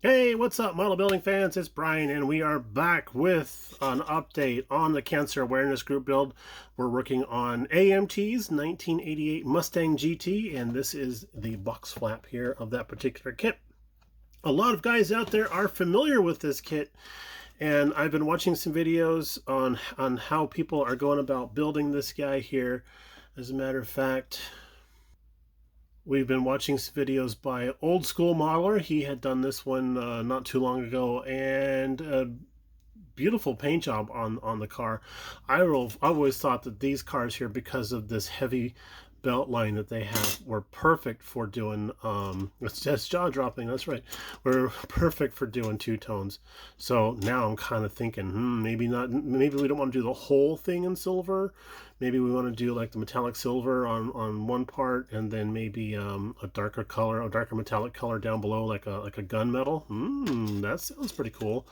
Hey, what's up, model building fans? It's Brian, and we are back with an update on the Cancer Awareness Group build. We're working on AMT's 1988 Mustang GT, and this is the box flap here of that particular kit. A lot of guys out there are familiar with this kit, and I've been watching some videos on how people are going about building this guy here. As a matter of fact, we've been watching some videos by Old School Modeler. He had done this one not too long ago, and a beautiful paint job on the car. I always thought that these cars here, because of this heavy belt line that they have, were perfect for doing that's jaw dropping, that's right, we're perfect for doing two-tones. So now I'm kind of thinking, maybe we don't want to do the whole thing in silver. Maybe we want to do like the metallic silver on one part, and then maybe a darker color, a darker metallic color down below, like a gunmetal. That sounds pretty cool.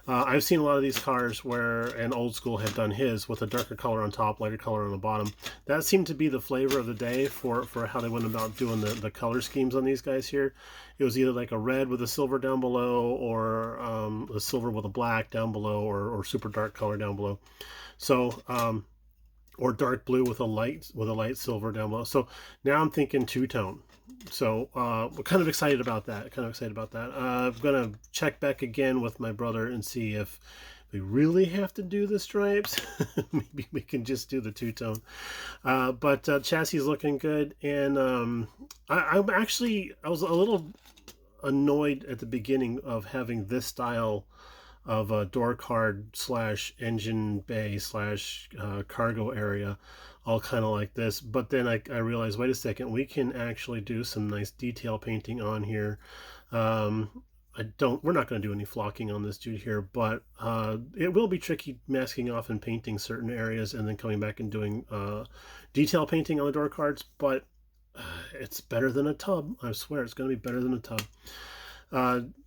I've seen a lot of these cars where an Old School had done his with a darker color on top, lighter color on the bottom. That seemed to be the flavor of the day for how they went about doing the color schemes on these guys here. It was either like a red with a silver down below, or a silver with a black down below, or super dark color down below. So or dark blue with a light silver down below. So now I'm thinking two-tone. So we're kind of excited about that. I'm gonna check back again with my brother and see if we really have to do the stripes. Maybe we can just do the two-tone. But chassis is looking good, and I was a little annoyed at the beginning of having this style of a door card slash engine bay slash cargo area, all kind of like this. But then I realized, wait a second, we can actually do some nice detail painting on here. We're not going to do any flocking on this dude here, but it will be tricky masking off and painting certain areas and then coming back and doing detail painting on the door cards. But it's better than a tub. I swear it's going to be better than a tub.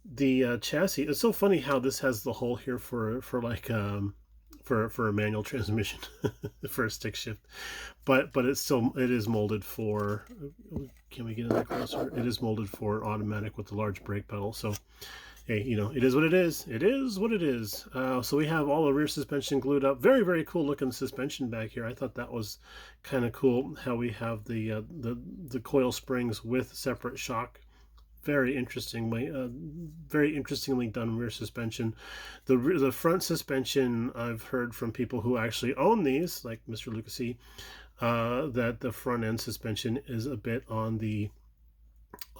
The chassis, it's so funny how this has the hole here for a manual transmission for a stick shift, but it is molded for, can we get in there closer? It is molded for automatic with the large brake pedal. So hey, it is what it is. So we have all the rear suspension glued up. Very, very cool looking suspension back here. I thought that was kind of cool how we have the coil springs with separate shock. Very interestingly done rear suspension. The front suspension, I've heard from people who actually own these, like Mr. Lucasy, that the front end suspension is a bit on the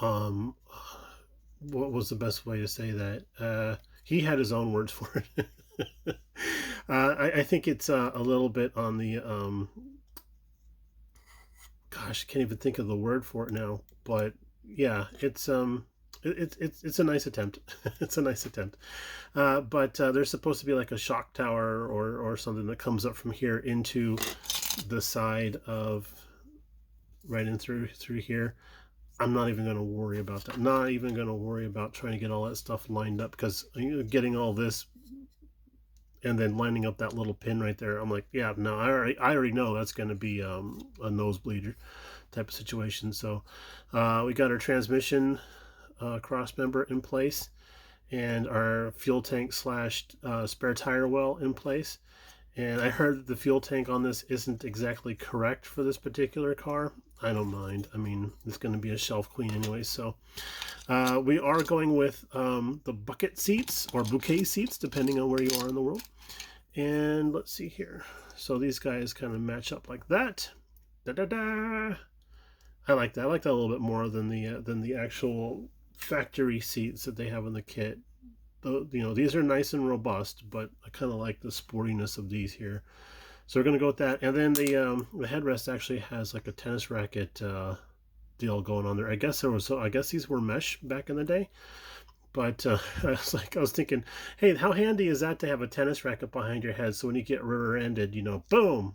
what was the best way to say that? He had his own words for it. I think it's a little bit on the gosh, I can't even think of the word for it now, but yeah, it's a nice attempt. It's a nice attempt. But there's supposed to be like a shock tower or something that comes up from here into the side of right in through here. I'm not even going to worry about that. Not even going to worry about trying to get all that stuff lined up, because getting all this and then lining up that little pin right there, I'm like, yeah, no, I already know that's going to be a nosebleeder type of situation. So we got our transmission cross member in place, and our fuel tank slash spare tire well in place. And I heard that the fuel tank on this isn't exactly correct for this particular car. I don't mind. I mean, it's going to be a shelf queen anyway. So we are going with the bucket seats or bouquet seats, depending on where you are in the world. And let's see here. So these guys kind of match up like that. Da-da-da! I like that. I like that a little bit more than the actual factory seats that they have in the kit. These are nice and robust, but I kind of like the sportiness of these here. So we're going to go with that. And then the headrest actually has like a tennis racket deal going on there. I guess these were mesh back in the day. But I was thinking, hey, how handy is that to have a tennis racket behind your head, so when you get rear-ended, boom,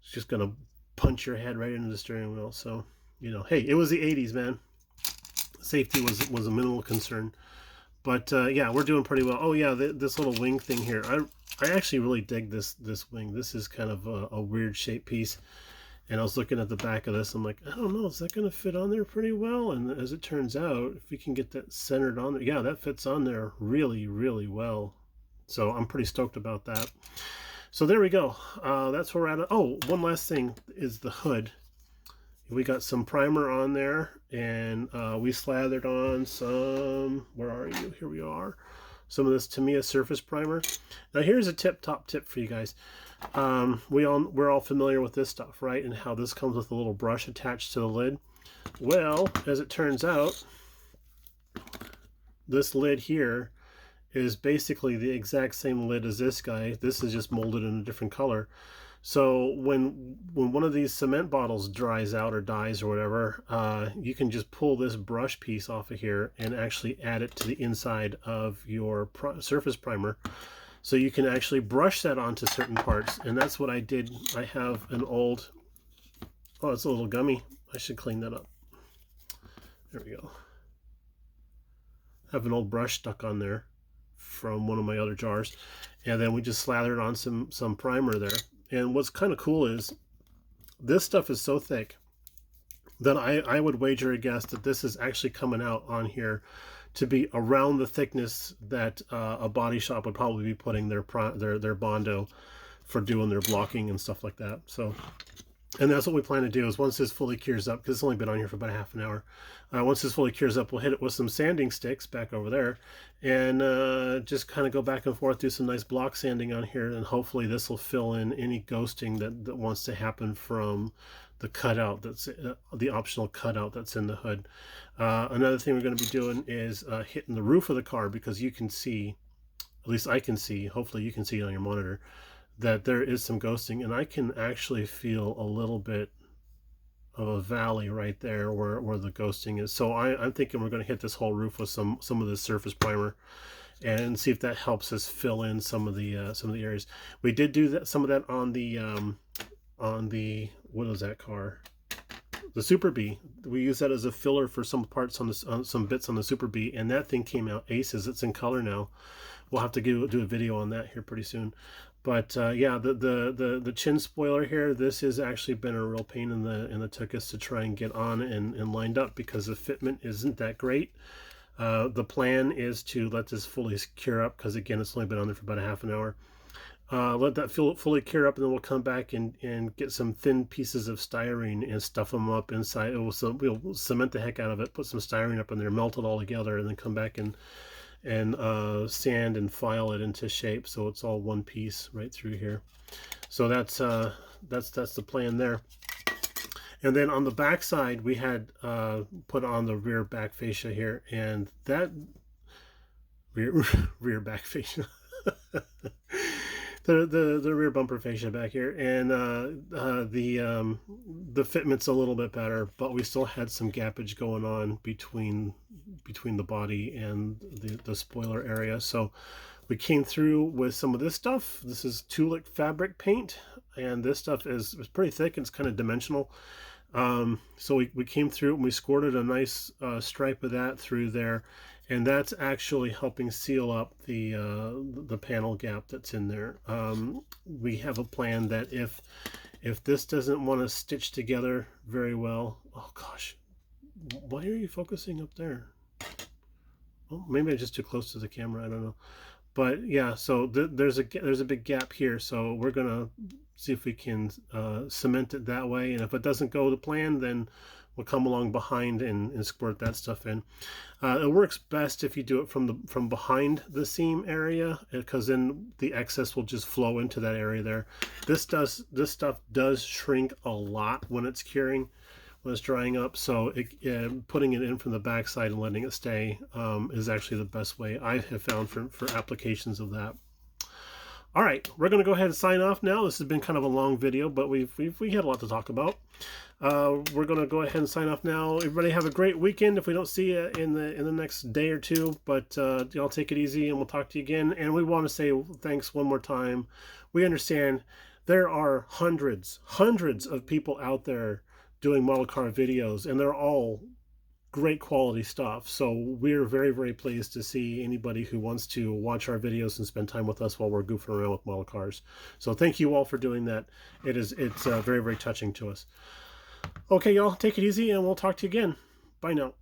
it's just going to punch your head right into the steering wheel. So, hey, it was the 80s, man. Safety was a minimal concern. But yeah, we're doing pretty well. Oh yeah, this little wing thing here, I actually really dig this wing. This is kind of a weird shape piece, And I was looking at the back of this, I'm like, I don't know, is that going to fit on there pretty well? And as it turns out, if we can get that centered on there, yeah, that fits on there really, really well. So I'm pretty stoked about that. So there we go. That's where we're at. Oh, one last thing is the hood. We got some primer on there, and we slathered on some, where are you? Here we are. Some of this Tamiya surface primer. Now here's a top tip for you guys. We're all familiar with this stuff, right? And how this comes with a little brush attached to the lid. Well, as it turns out, this lid here is basically the exact same lid as this guy. This is just molded in a different color. So when one of these cement bottles dries out or dies or whatever, you can just pull this brush piece off of here and actually add it to the inside of your surface primer. So you can actually brush that onto certain parts, and that's what I did. I have an old, oh, it's a little gummy. I should clean that up. There we go. I have an old brush stuck on there from one of my other jars, and then we just slathered on some primer there. And what's kind of cool is this stuff is so thick that I would wager a guess that this is actually coming out on here to be around the thickness that a body shop would probably be putting their Bondo for doing their blocking and stuff like that. So, and that's what we plan to do is once this fully cures up, because it's only been on here for about half an hour. Once this fully cures up, we'll hit it with some sanding sticks back over there, and just kind of go back and forth, do some nice block sanding on here, and hopefully this will fill in any ghosting that wants to happen from the cutout, that's the optional cutout that's in the hood. Another thing we're going to be doing is hitting the roof of the car, because you can see, at least I can see, hopefully you can see it on your monitor, that there is some ghosting, and I can actually feel a little bit of a valley right there where the ghosting is. So I'm thinking we're going to hit this whole roof with some of the surface primer and see if that helps us fill in some of the areas. We did do that, some of that on the what was that car? The Super B. We used that as a filler for some parts on some bits on the Super B, and that thing came out aces. It's in color now. We'll have to do a video on that here pretty soon. But yeah, the chin spoiler here, this has actually been a real pain in the tuchus to try and get on and lined up, because the fitment isn't that great. The plan is to let this fully cure up, because again, it's only been on there for about a half an hour. Let that fully cure up, and then we'll come back and get some thin pieces of styrene and stuff them up inside. We'll cement the heck out of it, put some styrene up in there, melt it all together, and then come back and sand and file it into shape so it's all one piece right through here. So that's the plan there. And then on the back side, we had put on the rear back fascia here, and that rear back fascia the rear bumper fascia back here, and the fitment's a little bit better, but we still had some gappage going on between the body and the spoiler area. So we came through with some of this stuff. This is Tulic fabric paint, and this stuff is pretty thick and it's kind of dimensional. So we came through and we squirted a nice stripe of that through there, and that's actually helping seal up the panel gap that's in there. We have a plan that if this doesn't want to stitch together very well, oh gosh, why are you focusing up there? Oh, maybe I'm just too close to the camera, I don't know. But yeah, so there's a big gap here, so we're gonna see if we can cement it that way, and if it doesn't go to plan, then we'll come along behind and squirt that stuff in. It works best if you do it from behind the seam area, because then the excess will just flow into that area there. This stuff does shrink a lot when it's curing, when it's drying up, so putting it in from the back side and letting it stay is actually the best way I have found for applications of that. All right, we're going to go ahead and sign off now. This has been kind of a long video, but we had a lot to talk about. We're going to go ahead and sign off now. Everybody have a great weekend if we don't see you in the next day or two, but y'all take it easy, and we'll talk to you again. And we want to say thanks one more time. We understand there are hundreds of people out there doing model car videos, and they're all great quality stuff. So we're very, very pleased to see anybody who wants to watch our videos and spend time with us while we're goofing around with model cars. So thank you all for doing that. It's very, very touching to us. Okay, y'all, take it easy, and we'll talk to you again. Bye now.